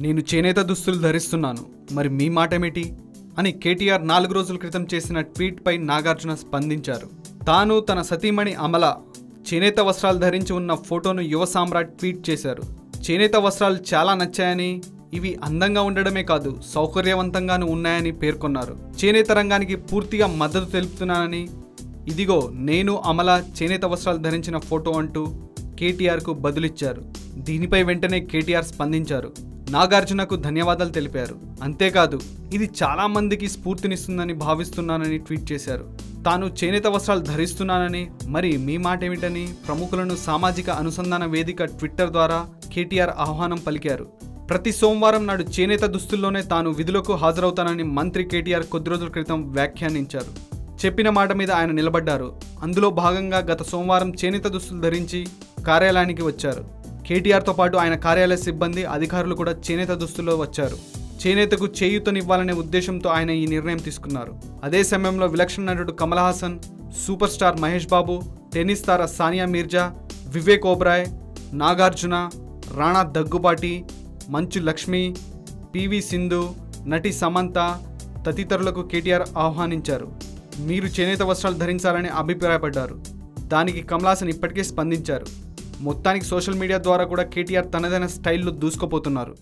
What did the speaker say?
నేను చేనేత దుస్తులు ధరిస్తున్నాను, మరి మీ మాటేమిటి అని కేటీఆర్ 4 రోజుల క్రితం చేసిన ట్వీట్పై నాగార్జున స్పందించారు. తాను తన సతీమణి అమల చేనేత వస్త్రాలు ధరించి ఉన్న ఫోటోను యువ సామ్రాట్ ట్వీట్ చేశారు. చేనేత వస్త్రాలు చాలా నచ్చాయని, ఇవి అందంగా ఉండడమే కాదు సౌకర్యవంతంగానూ ఉన్నాయని పేర్కొన్నారు. చేనేత రంగానికి పూర్తిగా మద్దతు తెలుపుతున్నానని, ఇదిగో నేను అమల చేనేత వస్త్రాలు ధరించిన ఫోటో అంటూ కేటీఆర్కు బదులిచ్చారు. దీనిపై వెంటనే కేటీఆర్ స్పందించారు. నాగార్జునకు ధన్యవాదాలు తెలిపారు. అంతేకాదు ఇది చాలా మందికి స్ఫూర్తినిస్తుందని భావిస్తున్నానని ట్వీట్ చేశారు. తాను చేనేత వస్త్రాలు ధరిస్తున్నానని, మరి మీ మాట ఏమిటని ప్రముఖులను సామాజిక అనుసంధాన వేదిక ట్విట్టర్ ద్వారా కేటీఆర్ ఆహ్వానం పలికారు. ప్రతి సోమవారం నాడు చేనేత దుస్తుల్లోనే తాను విధులకు హాజరవుతానని మంత్రి కేటీఆర్ కొద్ది రోజుల క్రితం వ్యాఖ్యానించారు. చెప్పిన మాట మీద ఆయన నిలబడ్డారు. అందులో భాగంగా గత సోమవారం చేనేత దుస్తులు ధరించి కార్యాలయానికి వచ్చారు. కేటీఆర్తో పాటు ఆయన కార్యాలయ సిబ్బంది, అధికారులు కూడా చేనేత దుస్తుల్లో వచ్చారు. చేనేతకు చేయూతనివ్వాలనే ఉద్దేశంతో ఆయన ఈ నిర్ణయం తీసుకున్నారు. అదే సమయంలో విలక్షణ నటుడు Kamal Haasan, super star Mahesh Babu, tennis తార సానియా మీర్జా, వివేక్ ఓబ్రాయ్, నాగార్జున, రాణా దగ్గుబాటి, మంచు లక్ష్మి, పివి సింధు, నటి సమంత తదితరులకు కేటీఆర్ ఆహ్వానించారు. మీరు చేనేత వస్త్రాలు ధరించాలని అభిప్రాయపడ్డారు. దానికి కమల్ హాసన్ ఇప్పటికే స్పందించారు. మొత్తానికి సోషల్ మీడియా ద్వారా కూడా కేటీఆర్ తనదైన స్టైల్లో దూసుకుపోతున్నారు.